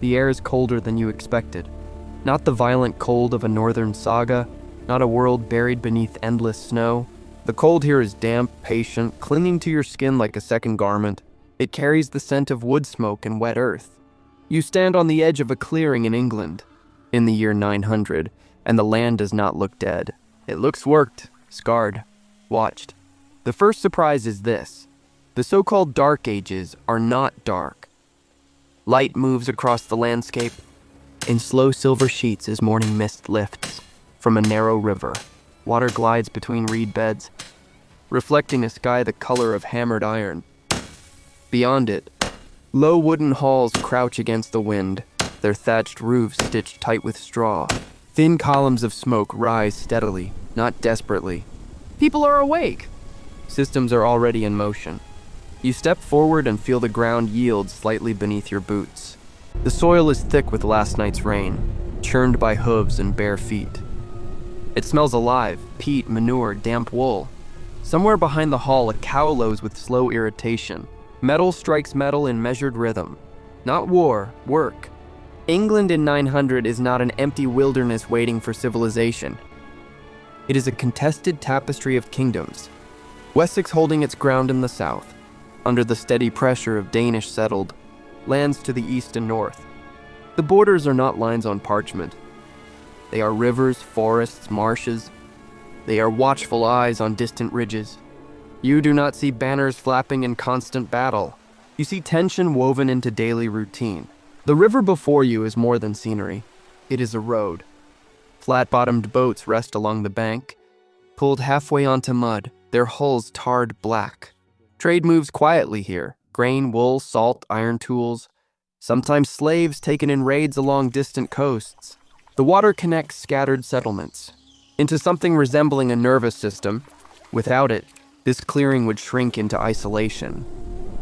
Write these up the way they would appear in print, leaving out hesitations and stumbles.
The air is colder than you expected. Not the violent cold of a northern saga, not a world buried beneath endless snow. The cold here is damp, patient, clinging to your skin like a second garment. It carries the scent of wood smoke and wet earth. You stand on the edge of a clearing in England, in the year 900, and the land does not look dead. It looks worked, scarred, watched. The first surprise is this. The so-called Dark Ages are not dark. Light moves across the landscape in slow silver sheets as morning mist lifts from a narrow river. Water glides between reed beds, reflecting a sky the color of hammered iron. Beyond it, low wooden halls crouch against the wind, their thatched roofs stitched tight with straw. Thin columns of smoke rise steadily, not desperately. People are awake. Systems are already in motion. You step forward and feel the ground yield slightly beneath your boots. The soil is thick with last night's rain, churned by hooves and bare feet. It smells alive, peat, manure, damp wool. Somewhere behind the hall, a cow lows with slow irritation. Metal strikes metal in measured rhythm. Not war, work. England in 900 is not an empty wilderness waiting for civilization. It is a contested tapestry of kingdoms. Wessex holding its ground in the south, under the steady pressure of Danish-settled lands to the east and north. The borders are not lines on parchment. They are rivers, forests, marshes. They are watchful eyes on distant ridges. You do not see banners flapping in constant battle. You see tension woven into daily routine. The river before you is more than scenery. It is a road. Flat-bottomed boats rest along the bank, pulled halfway onto mud, their hulls tarred black. Trade moves quietly here. Grain, wool, salt, iron tools. Sometimes slaves taken in raids along distant coasts. The water connects scattered settlements into something resembling a nervous system. Without it, this clearing would shrink into isolation.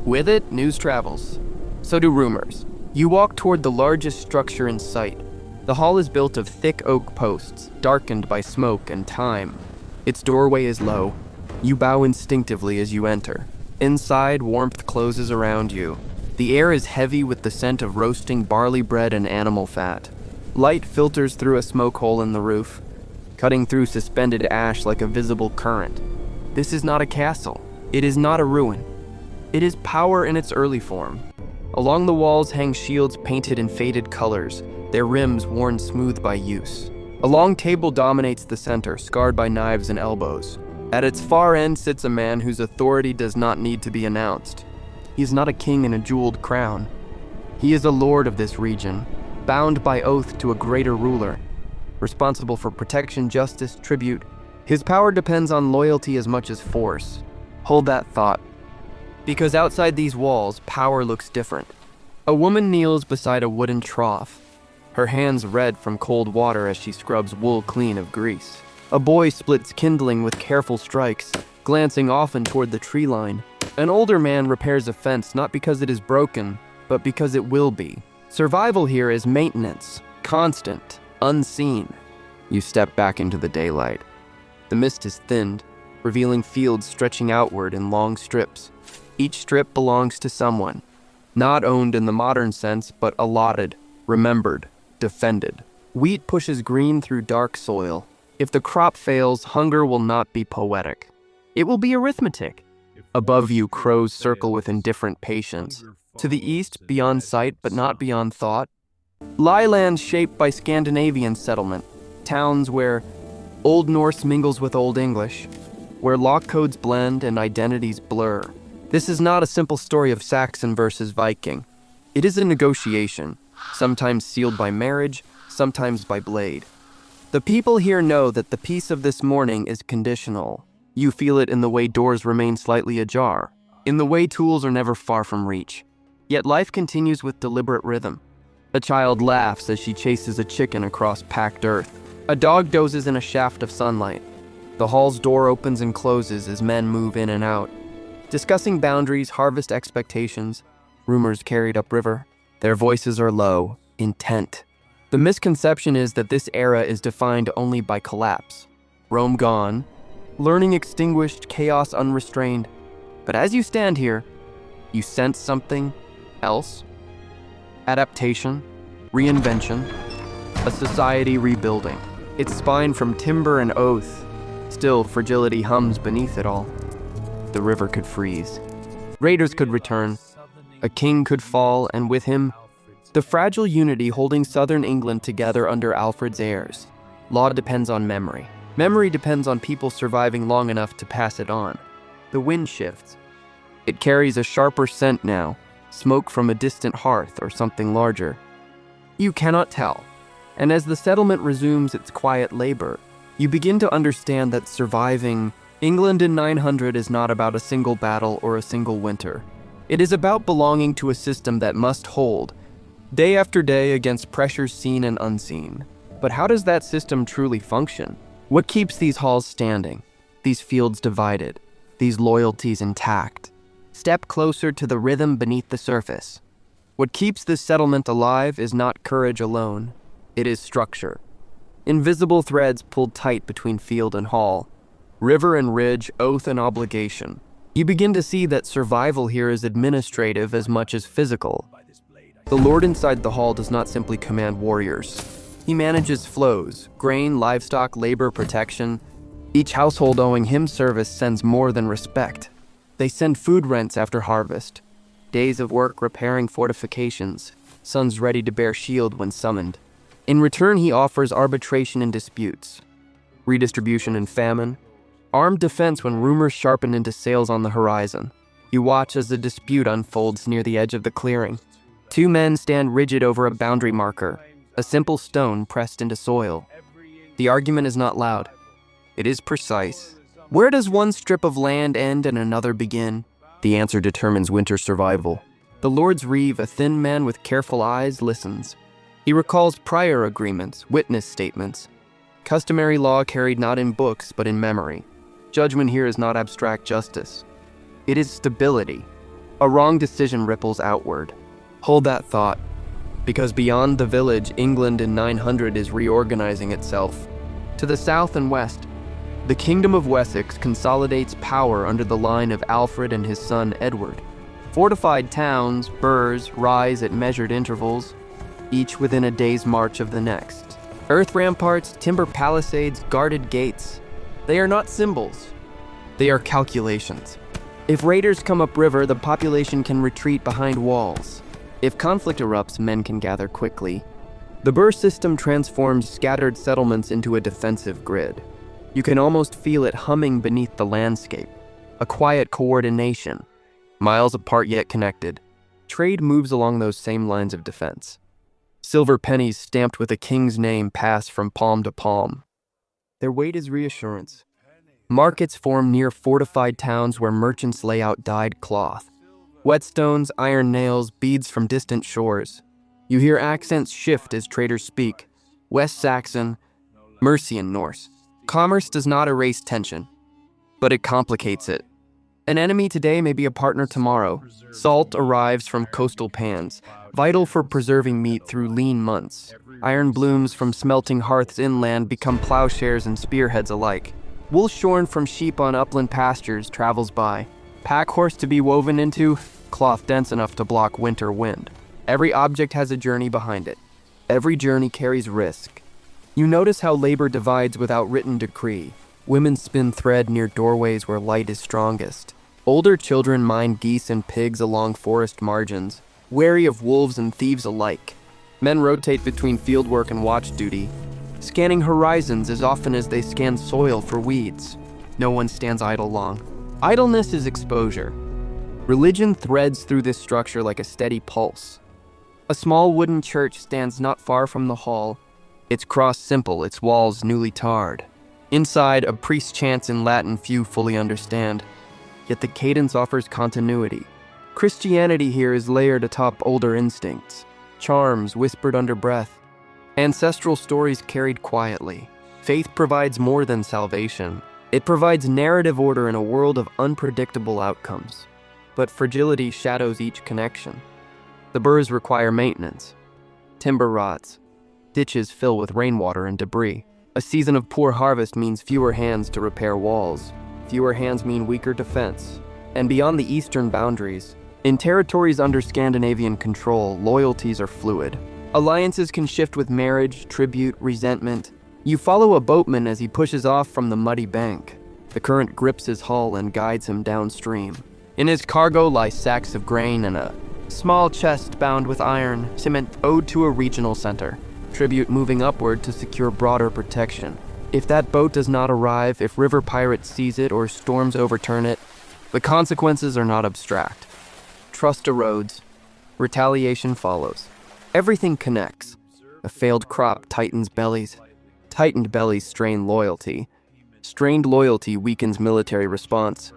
With it, news travels. So do rumors. You walk toward the largest structure in sight. The hall is built of thick oak posts, darkened by smoke and time. Its doorway is low. You bow instinctively as you enter. Inside, warmth closes around you. The air is heavy with the scent of roasting barley bread and animal fat. Light filters through a smoke hole in the roof, cutting through suspended ash like a visible current. This is not a castle. It is not a ruin. It is power in its early form. Along the walls hang shields painted in faded colors, their rims worn smooth by use. A long table dominates the center, scarred by knives and elbows. At its far end sits a man whose authority does not need to be announced. He is not a king in a jeweled crown. He is a lord of this region, bound by oath to a greater ruler, responsible for protection, justice, tribute. His power depends on loyalty as much as force. Hold that thought. Because outside these walls, power looks different. A woman kneels beside a wooden trough, her hands red from cold water as she scrubs wool clean of grease. A boy splits kindling with careful strikes, glancing often toward the tree line. An older man repairs a fence not because it is broken, but because it will be. Survival here is maintenance, constant, unseen. You step back into the daylight. The mist is thinned, revealing fields stretching outward in long strips. Each strip belongs to someone. Not owned in the modern sense, but allotted, remembered, defended. Wheat pushes green through dark soil. If the crop fails, hunger will not be poetic. It will be arithmetic. Above you, crows circle with indifferent patience. To the east, beyond sight but not beyond thought, lie lands shaped by Scandinavian settlement, towns where Old Norse mingles with Old English, where lock codes blend and identities blur. This is not a simple story of Saxon versus Viking. It is a negotiation, sometimes sealed by marriage, sometimes by blade. The people here know that the peace of this morning is conditional. You feel it in the way doors remain slightly ajar, in the way tools are never far from reach. Yet life continues with deliberate rhythm. A child laughs as she chases a chicken across packed earth. A dog dozes in a shaft of sunlight. The hall's door opens and closes as men move in and out, discussing boundaries, harvest expectations, rumors carried upriver. Their voices are low, intent. The misconception is that this era is defined only by collapse. Rome gone, learning extinguished, chaos unrestrained. But as you stand here, you sense something else. Adaptation, Reinvention, a society rebuilding, its spine from timber and oath. Still, fragility hums beneath it all. The river could freeze. Raiders could return. A king could fall, and with him, the fragile unity holding southern England together under Alfred's heirs. Law depends on memory. Memory depends on people surviving long enough to pass it on. The wind shifts. It carries a sharper scent now, smoke from a distant hearth or something larger. You cannot tell. And as the settlement resumes its quiet labor, you begin to understand that surviving England in 900 is not about a single battle or a single winter. It is about belonging to a system that must hold, day after day against pressures seen and unseen. But how does that system truly function? What keeps these halls standing, these fields divided, these loyalties intact? Step closer to the rhythm beneath the surface. What keeps this settlement alive is not courage alone. It is structure. Invisible threads pulled tight between field and hall, river and ridge, oath and obligation. You begin to see that survival here is administrative as much as physical. The lord inside the hall does not simply command warriors. He manages flows, grain, livestock, labor, protection. Each household owing him service sends more than respect. They send food rents after harvest, days of work repairing fortifications, sons ready to bear shield when summoned. In return, he offers arbitration in disputes, redistribution in famine, armed defense when rumors sharpen into sails on the horizon. You watch as the dispute unfolds near the edge of the clearing. Two men stand rigid over a boundary marker, a simple stone pressed into soil. The argument is not loud. It is precise. Where does one strip of land end and another begin? The answer determines winter survival. The Lord's Reeve, a thin man with careful eyes, listens. He recalls prior agreements, witness statements. Customary law carried not in books, but in memory. Judgment here is not abstract justice. It is stability. A wrong decision ripples outward. Hold that thought, because beyond the village, England in 900 is reorganizing itself. To the south and west, the kingdom of Wessex consolidates power under the line of Alfred and his son Edward. Fortified towns, burhs, rise at measured intervals, each within a day's march of the next. Earth ramparts, timber palisades, guarded gates. They are not symbols. They are calculations. If raiders come upriver, the population can retreat behind walls. If conflict erupts, men can gather quickly. The burh system transforms scattered settlements into a defensive grid. You can almost feel it humming beneath the landscape. A quiet coordination, miles apart yet connected. Trade moves along those same lines of defense. Silver pennies stamped with a king's name pass from palm to palm. Their weight is reassurance. Markets form near fortified towns where merchants lay out dyed cloth. Whetstones, iron nails, beads from distant shores. You hear accents shift as traders speak. West-Saxon, Mercian Norse. Commerce does not erase tension, but it complicates it. An enemy today may be a partner tomorrow. Salt arrives from coastal pans, vital for preserving meat through lean months. Iron blooms from smelting hearths inland become plowshares and spearheads alike. Wool shorn from sheep on upland pastures travels by. Pack horse to be woven into, cloth dense enough to block winter wind. Every object has a journey behind it. Every journey carries risk. You notice how labor divides without written decree. Women spin thread near doorways where light is strongest. Older children mind geese and pigs along forest margins, wary of wolves and thieves alike. Men rotate between fieldwork and watch duty, scanning horizons as often as they scan soil for weeds. No one stands idle long. Idleness is exposure. Religion threads through this structure like a steady pulse. A small wooden church stands not far from the hall, its cross simple, its walls newly tarred. Inside, a priest chants in Latin few fully understand, yet the cadence offers continuity. Christianity here is layered atop older instincts, charms whispered under breath, ancestral stories carried quietly. Faith provides more than salvation. It provides narrative order in a world of unpredictable outcomes. But fragility shadows each connection. The burhs require maintenance. Timber rots. Ditches fill with rainwater and debris. A season of poor harvest means fewer hands to repair walls. Fewer hands mean weaker defense. And beyond the eastern boundaries, in territories under Scandinavian control, loyalties are fluid. Alliances can shift with marriage, tribute, resentment. You follow a boatman as he pushes off from the muddy bank. The current grips his hull and guides him downstream. In his cargo lie sacks of grain and a small chest bound with iron, cement owed to a regional center. Tribute moving upward to secure broader protection. If that boat does not arrive, if river pirates seize it or storms overturn it, the consequences are not abstract. Trust erodes. Retaliation follows. Everything connects. A failed crop tightens bellies. Tightened bellies strain loyalty. Strained loyalty weakens military response.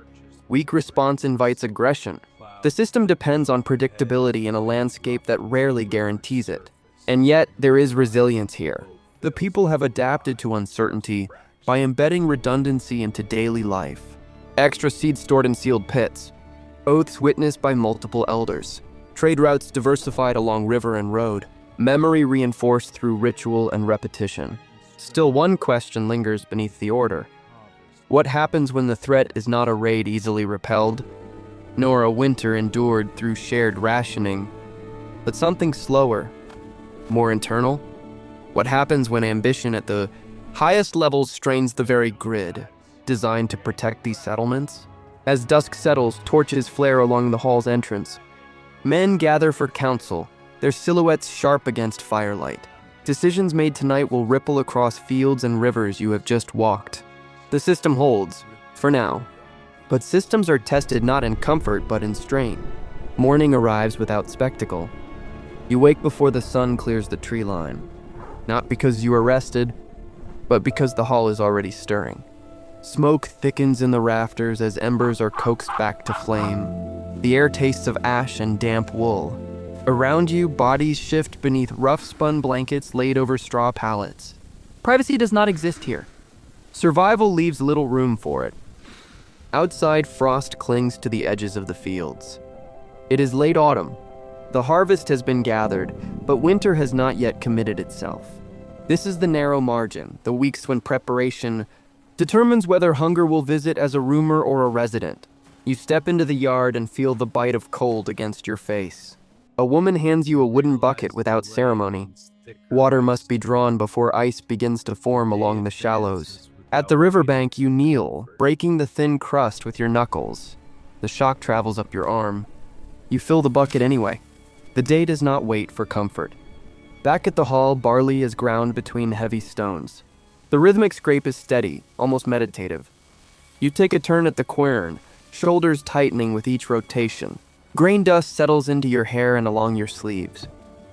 Weak response invites aggression. The system depends on predictability in a landscape that rarely guarantees it. And yet, there is resilience here. The people have adapted to uncertainty by embedding redundancy into daily life. Extra seed stored in sealed pits. Oaths witnessed by multiple elders. Trade routes diversified along river and road. Memory reinforced through ritual and repetition. Still, one question lingers beneath the order. What happens when the threat is not a raid easily repelled, nor a winter endured through shared rationing, but something slower, more internal? What happens when ambition at the highest levels strains the very grid, designed to protect these settlements? As dusk settles, torches flare along the hall's entrance. Men gather for council, their silhouettes sharp against firelight. Decisions made tonight will ripple across fields and rivers you have just walked. The system holds, for now. But systems are tested not in comfort, but in strain. Morning arrives without spectacle. You wake before the sun clears the tree line. Not because you are rested, but because the hall is already stirring. Smoke thickens in the rafters as embers are coaxed back to flame. The air tastes of ash and damp wool. Around you, bodies shift beneath rough-spun blankets laid over straw pallets. Privacy does not exist here. Survival leaves little room for it. Outside, frost clings to the edges of the fields. It is late autumn. The harvest has been gathered, but winter has not yet committed itself. This is the narrow margin, the weeks when preparation determines whether hunger will visit as a roomer or a resident. You step into the yard and feel the bite of cold against your face. A woman hands you a wooden bucket without ceremony. Water must be drawn before ice begins to form along the shallows. At the riverbank, you kneel, breaking the thin crust with your knuckles. The shock travels up your arm. You fill the bucket anyway. The day does not wait for comfort. Back at the hall, barley is ground between heavy stones. The rhythmic scrape is steady, almost meditative. You take a turn at the quern, shoulders tightening with each rotation. Grain dust settles into your hair and along your sleeves.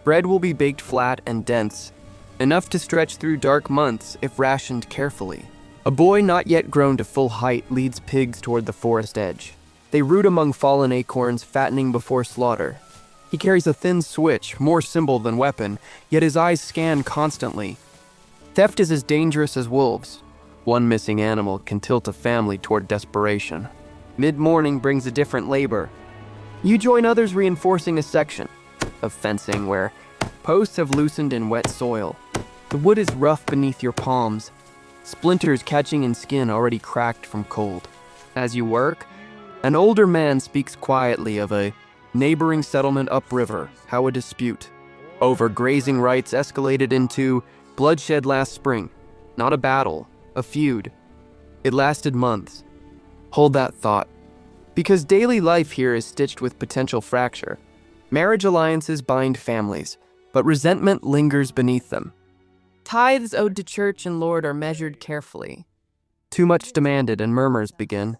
Bread will be baked flat and dense, enough to stretch through dark months if rationed carefully. A boy not yet grown to full height leads pigs toward the forest edge. They root among fallen acorns, fattening before slaughter. He carries a thin switch, more symbol than weapon, yet his eyes scan constantly. Theft is as dangerous as wolves. One missing animal can tilt a family toward desperation. Mid-morning brings a different labor. You join others reinforcing a section of fencing where posts have loosened in wet soil. The wood is rough beneath your palms, splinters catching in skin already cracked from cold. As you work, an older man speaks quietly of a neighboring settlement upriver, how a dispute over grazing rights escalated into bloodshed last spring. Not a battle, a feud. It lasted months. Hold that thought. Because daily life here is stitched with potential fracture. Marriage alliances bind families, but resentment lingers beneath them. Tithes owed to church and lord are measured carefully. Too much demanded and murmurs begin.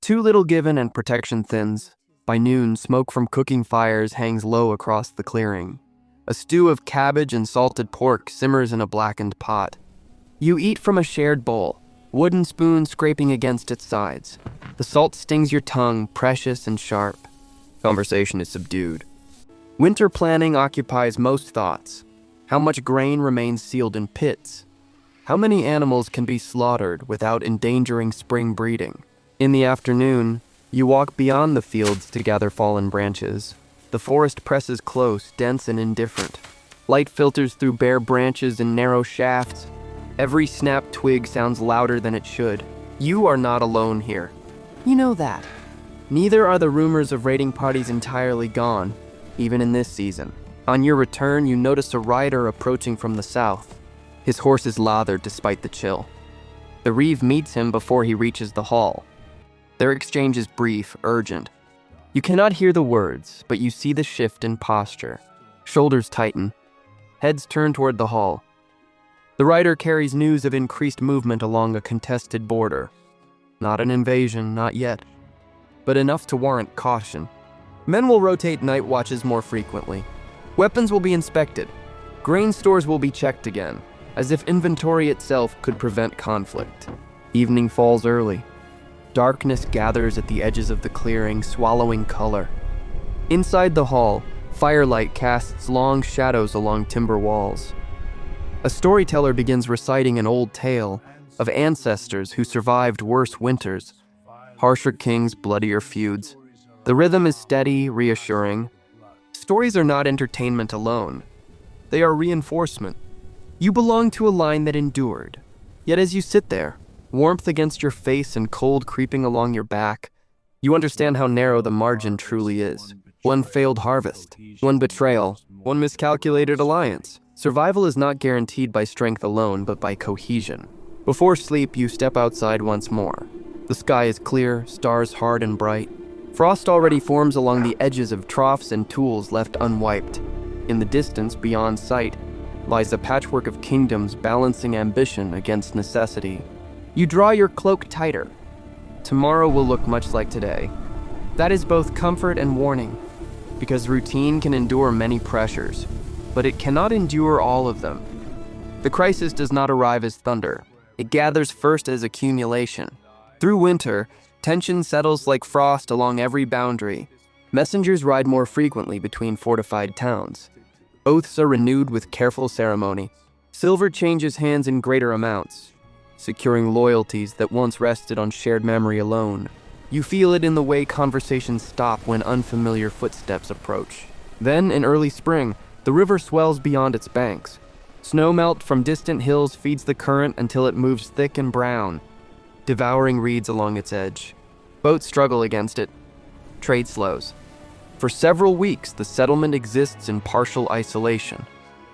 Too little given and protection thins. By noon, smoke from cooking fires hangs low across the clearing. A stew of cabbage and salted pork simmers in a blackened pot. You eat from a shared bowl, wooden spoon scraping against its sides. The salt stings your tongue, precious and sharp. Conversation is subdued. Winter planning occupies most thoughts. How much grain remains sealed in pits? How many animals can be slaughtered without endangering spring breeding? In the afternoon, you walk beyond the fields to gather fallen branches. The forest presses close, dense and indifferent. Light filters through bare branches and narrow shafts. Every snapped twig sounds louder than it should. You are not alone here. You know that. Neither are the rumors of raiding parties entirely gone, even in this season. On your return, you notice a rider approaching from the south. His horse is lathered despite the chill. The reeve meets him before he reaches the hall. Their exchange is brief, urgent. You cannot hear the words, but you see the shift in posture. Shoulders tighten. Heads turn toward the hall. The rider carries news of increased movement along a contested border. Not an invasion, not yet, but enough to warrant caution. Men will rotate night watches more frequently. Weapons will be inspected. Grain stores will be checked again, as if inventory itself could prevent conflict. Evening falls early. Darkness gathers at the edges of the clearing, swallowing color. Inside the hall, firelight casts long shadows along timber walls. A storyteller begins reciting an old tale of ancestors who survived worse winters, harsher kings, bloodier feuds. The rhythm is steady, reassuring. Stories are not entertainment alone. They are reinforcement. You belong to a line that endured. Yet as you sit there, warmth against your face and cold creeping along your back, you understand how narrow the margin truly is. One failed harvest, one betrayal, one miscalculated alliance. Survival is not guaranteed by strength alone, but by cohesion. Before sleep, you step outside once more. The sky is clear, stars hard and bright. Frost already forms along the edges of troughs and tools left unwiped. In the distance, beyond sight, lies a patchwork of kingdoms balancing ambition against necessity. You draw your cloak tighter. Tomorrow will look much like today. That is both comfort and warning, because routine can endure many pressures, but it cannot endure all of them. The crisis does not arrive as thunder. It gathers first as accumulation. Through winter, tension settles like frost along every boundary. Messengers ride more frequently between fortified towns. Oaths are renewed with careful ceremony. Silver changes hands in greater amounts, securing loyalties that once rested on shared memory alone. You feel it in the way conversations stop when unfamiliar footsteps approach. Then, in early spring, the river swells beyond its banks. Snowmelt from distant hills feeds the current until it moves thick and brown, devouring reeds along its edge. Boats struggle against it. Trade slows. For several weeks, the settlement exists in partial isolation,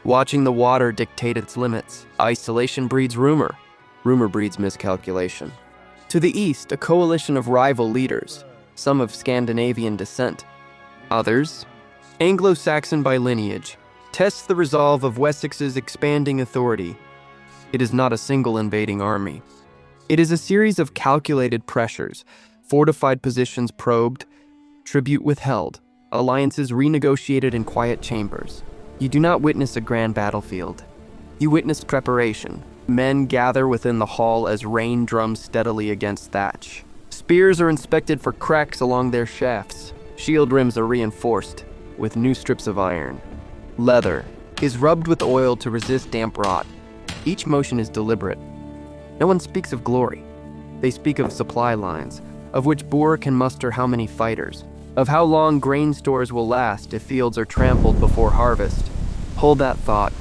watching the water dictate its limits. Isolation breeds rumor. Rumor breeds miscalculation. To the east, a coalition of rival leaders, some of Scandinavian descent. Others, Anglo-Saxon by lineage, tests the resolve of Wessex's expanding authority. It is not a single invading army. It is a series of calculated pressures, fortified positions probed, tribute withheld, alliances renegotiated in quiet chambers. You do not witness a grand battlefield. You witness preparation. Men gather within the hall as rain drums steadily against thatch. Spears are inspected for cracks along their shafts. Shield rims are reinforced with new strips of iron. Leather is rubbed with oil to resist damp rot. Each motion is deliberate. No one speaks of glory. They speak of supply lines, of which boer can muster how many fighters, of how long grain stores will last if fields are trampled before harvest. Hold that thought,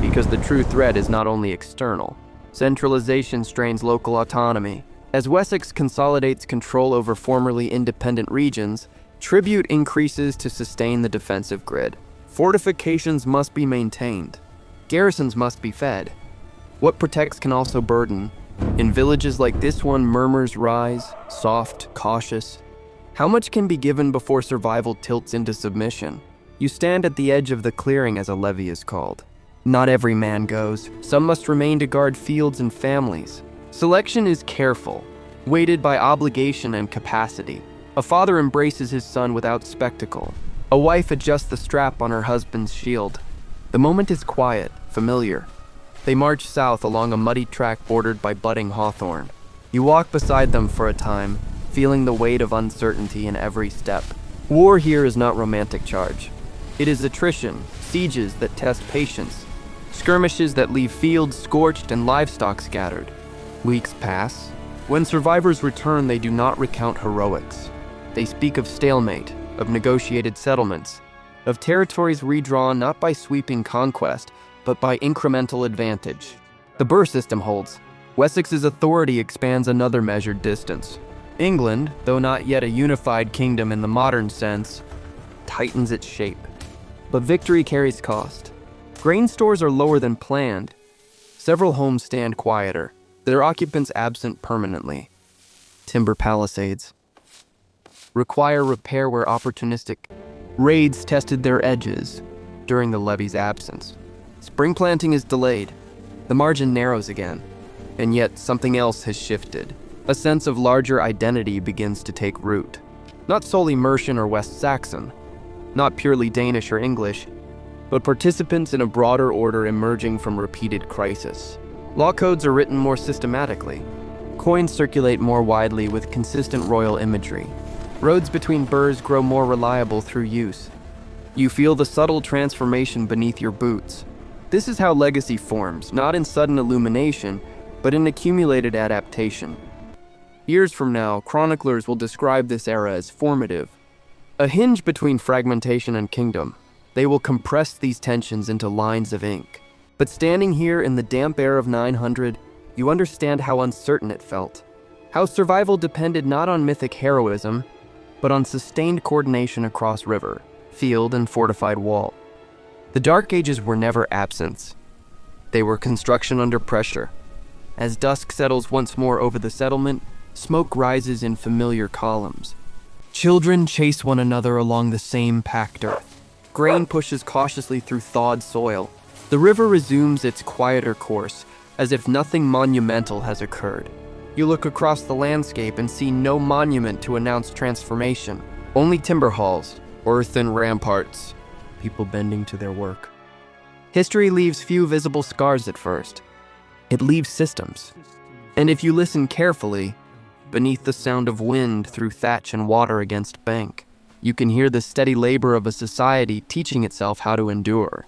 because the true threat is not only external. Centralization strains local autonomy. As Wessex consolidates control over formerly independent regions, tribute increases to sustain the defensive grid. Fortifications must be maintained. Garrisons must be fed. What protects can also burden. In villages like this one, murmurs rise, soft, cautious. How much can be given before survival tilts into submission? You stand at the edge of the clearing as a levy is called. Not every man goes. Some must remain to guard fields and families. Selection is careful, weighted by obligation and capacity. A father embraces his son without spectacle. A wife adjusts the strap on her husband's shield. The moment is quiet, familiar. They march south along a muddy track bordered by budding hawthorn. You walk beside them for a time, feeling the weight of uncertainty in every step. War here is not romantic charge. It is attrition, sieges that test patience, skirmishes that leave fields scorched and livestock scattered. Weeks pass. When survivors return, they do not recount heroics. They speak of stalemate, of negotiated settlements, of territories redrawn not by sweeping conquest, but by incremental advantage. The burh system holds. Wessex's authority expands another measured distance. England, though not yet a unified kingdom in the modern sense, tightens its shape. But victory carries cost. Grain stores are lower than planned. Several homes stand quieter, their occupants absent permanently. Timber palisades require repair where opportunistic raids tested their edges during the levy's absence. Spring planting is delayed. The margin narrows again. And yet something else has shifted. A sense of larger identity begins to take root. Not solely Mercian or West Saxon, not purely Danish or English, but participants in a broader order emerging from repeated crisis. Law codes are written more systematically. Coins circulate more widely with consistent royal imagery. Roads between burhs grow more reliable through use. You feel the subtle transformation beneath your boots. This is how legacy forms, not in sudden illumination, but in accumulated adaptation. Years from now, chroniclers will describe this era as formative, a hinge between fragmentation and kingdom. They will compress these tensions into lines of ink. But standing here in the damp air of 900, you understand how uncertain it felt. How survival depended not on mythic heroism, but on sustained coordination across river, field, and fortified wall. The Dark Ages were never absence. They were construction under pressure. As dusk settles once more over the settlement, smoke rises in familiar columns. Children chase one another along the same packed earth. Grain pushes cautiously through thawed soil. The river resumes its quieter course, as if nothing monumental has occurred. You look across the landscape and see no monument to announce transformation. Only timber halls, earthen ramparts, people bending to their work. History leaves few visible scars at first. It leaves systems. And if you listen carefully, beneath the sound of wind through thatch and water against bank, you can hear the steady labor of a society teaching itself how to endure.